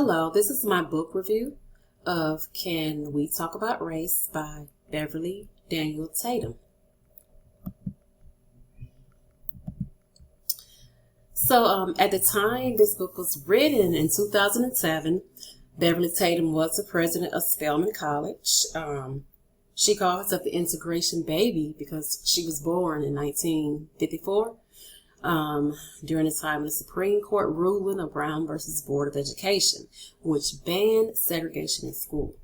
Hello, this is my book review of Can We Talk About Race by Beverly Daniel Tatum. At the time this book was written in 2007, Beverly Tatum was the president of Spelman College. She called herself the integration baby because she was born in 1954. During the time of the Supreme Court ruling of Brown versus Board of Education, which banned segregation in school.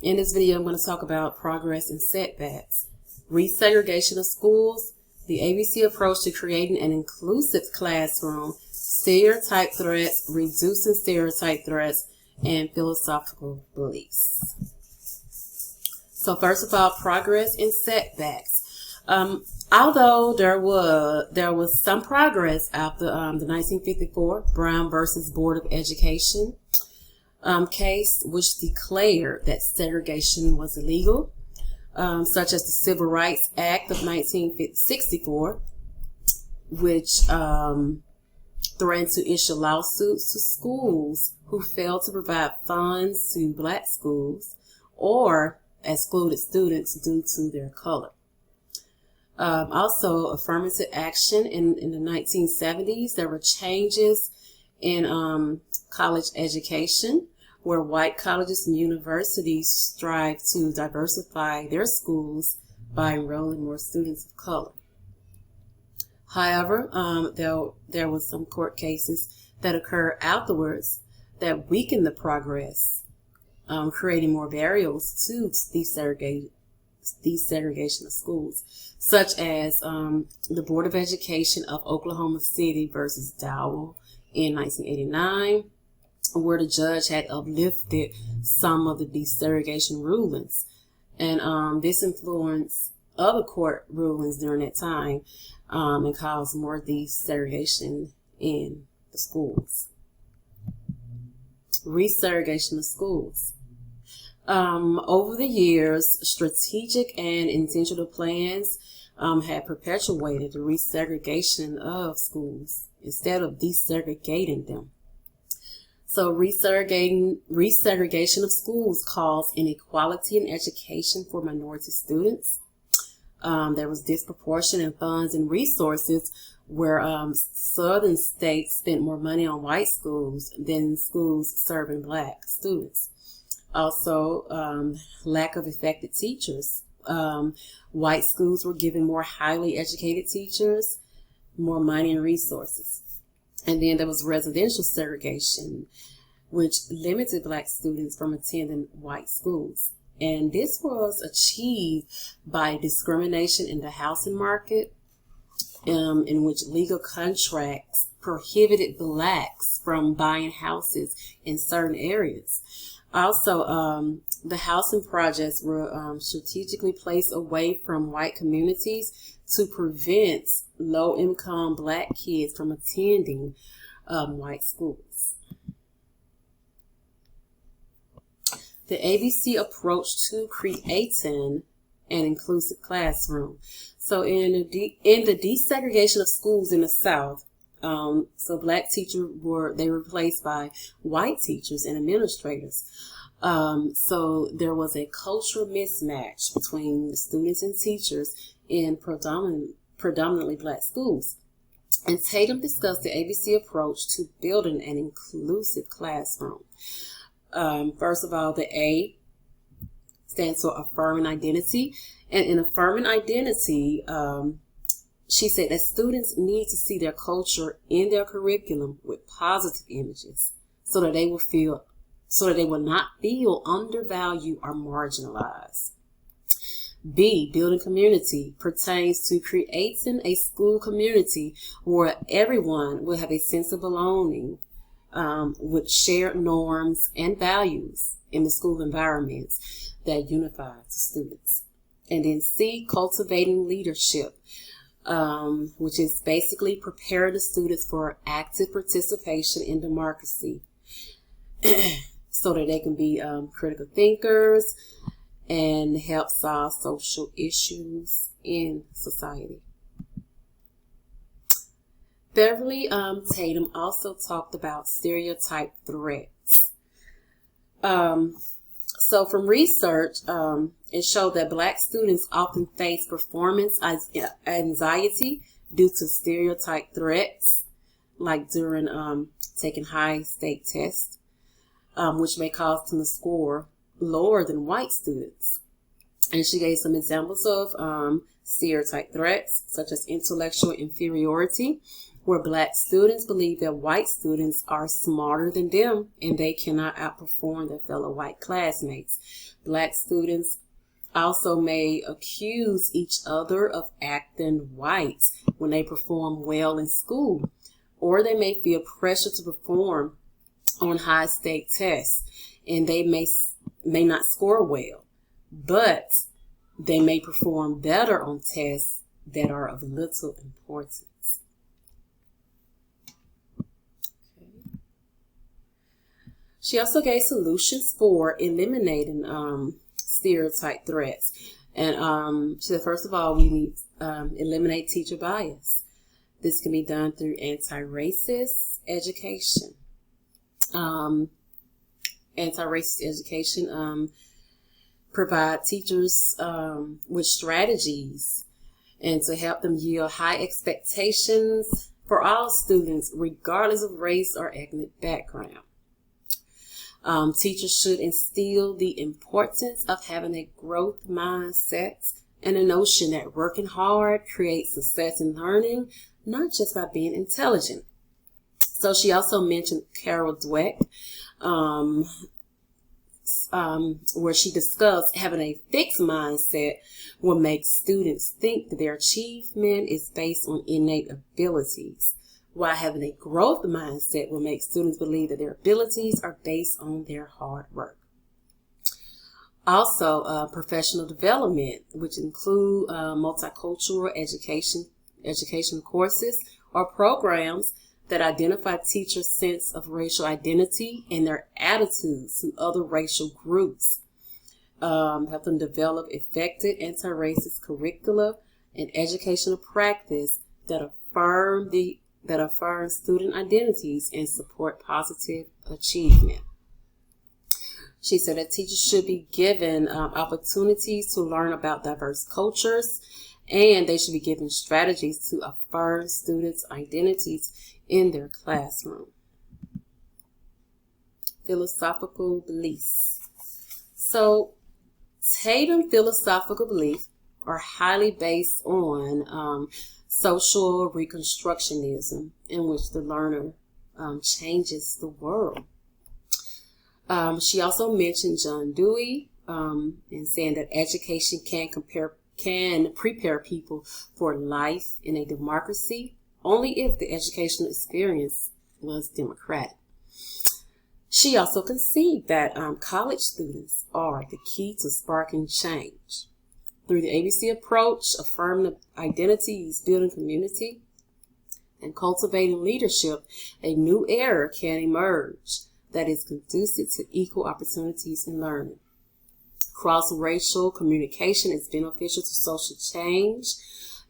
In this video, I'm going to talk about progress and setbacks, resegregation of schools, the ABC approach to creating an inclusive classroom, stereotype threats, reducing stereotype threats, and philosophical beliefs. So first of all, progress and setbacks. Although there was some progress after the 1954 Brown versus Board of Education case, which declared that segregation was illegal, such as the Civil Rights Act of 1964, which threatened to issue lawsuits to schools who failed to provide funds to black schools or excluded students due to their color. Also, affirmative action in the 1970s, there were changes in college education where white colleges and universities strive to diversify their schools by enrolling more students of color. However, there was some court cases that occurred afterwards that weakened the progress, creating more barriers to desegregation of schools, such as the Board of Education of Oklahoma City versus Dowell in 1989, where the judge had uplifted some of the desegregation rulings. And this influenced other court rulings during that time and caused more desegregation in the schools. Resegregation of schools. Over the years, strategic and intentional plans had perpetuated the resegregation of schools instead of desegregating them. So resegregation of schools caused inequality in education for minority students. There was disproportion in funds and resources where southern states spent more money on white schools than schools serving black students. Also, lack of effective teachers. White schools were given more highly educated teachers, more money and resources. And then there was residential segregation, which limited black students from attending white schools. And this was achieved by discrimination in the housing market, in which legal contracts prohibited blacks from buying houses in certain areas. Also, the housing projects were strategically placed away from white communities to prevent low-income black kids from attending white schools. The ABC approach to creating an inclusive classroom. So in the desegregation of schools in the South, so black teachers were replaced by white teachers and administrators. So there was a cultural mismatch between the students and teachers in predominantly black schools. And Tatum discussed the ABC approach to building an inclusive classroom. First of all, the A stands for affirming identity. And in affirming identity, she said that students need to see their culture in their curriculum with positive images so that they will not feel undervalued or marginalized. B, building community, pertains to creating a school community where everyone will have a sense of belonging with shared norms and values in the school environments that unify the students. And then C, cultivating leadership, which is basically preparing the students for active participation in democracy so that they can be critical thinkers and help solve social issues in society. Beverly Tatum also talked about stereotype threats. So from research, it showed that Black students often face performance anxiety due to stereotype threats, like during taking high-stake tests, which may cause them to score lower than white students. And she gave some examples of stereotype threats, such as intellectual inferiority, where Black students believe that white students are smarter than them and they cannot outperform their fellow white classmates. Black students also may accuse each other of acting white when they perform well in school, or they may feel pressure to perform on high-stake tests, and they may not score well, but they may perform better on tests that are of little importance. She also gave solutions for eliminating stereotype threats. And she said, first of all, we need eliminate teacher bias. This can be done through anti-racist education. Anti-racist education provide teachers with strategies and to help them yield high expectations for all students, regardless of race or ethnic background. Teachers should instill the importance of having a growth mindset and a notion that working hard creates success in learning, not just by being intelligent. So she also mentioned Carol Dweck, where she discussed having a fixed mindset will make students think that their achievement is based on innate abilities, while having a growth mindset will make students believe that their abilities are based on their hard work. Also, professional development, which include multicultural education courses or programs that identify teachers' sense of racial identity and their attitudes to other racial groups. Help them develop effective anti-racist curricula and educational practice that affirm student identities and support positive achievement. She said that teachers should be given opportunities to learn about diverse cultures, and they should be given strategies to affirm students' identities in their classroom. Philosophical beliefs. So, Tatum philosophical beliefs are highly based on social reconstructionism, in which the learner changes the world. She also mentioned John Dewey in saying that education can prepare people for life in a democracy only if the educational experience was democratic. She also conceived that college students are the key to sparking change. Through the ABC approach, affirming identities, building community, and cultivating leadership, a new era can emerge that is conducive to equal opportunities in learning. Cross-racial communication is beneficial to social change,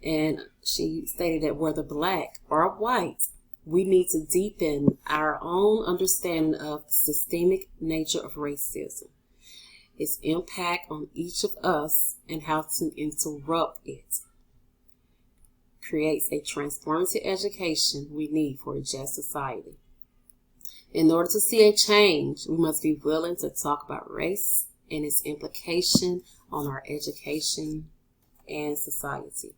and she stated that whether Black or white, we need to deepen our own understanding of the systemic nature of racism, its impact on each of us, and how to interrupt it. Creates a transformative education we need for a just society. In order to see a change, we must be willing to talk about race and its implication on our education and society.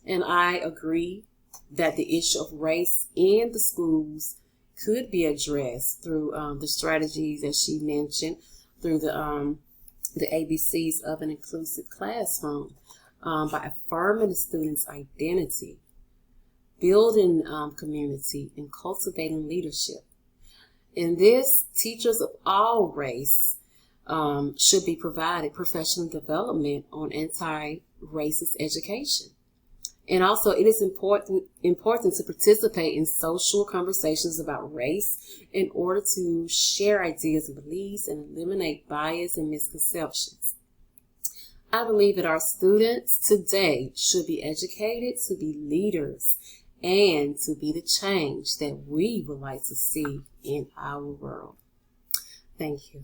And I agree that the issue of race in the schools could be addressed through the strategies that she mentioned, through the ABCs of an inclusive classroom, by affirming the student's identity, building community, and cultivating leadership. In this, teachers of all race should be provided professional development on anti-racist education. And also, it is important to participate in social conversations about race in order to share ideas and beliefs and eliminate bias and misconceptions. I believe that our students today should be educated to be leaders and to be the change that we would like to see in our world. Thank you.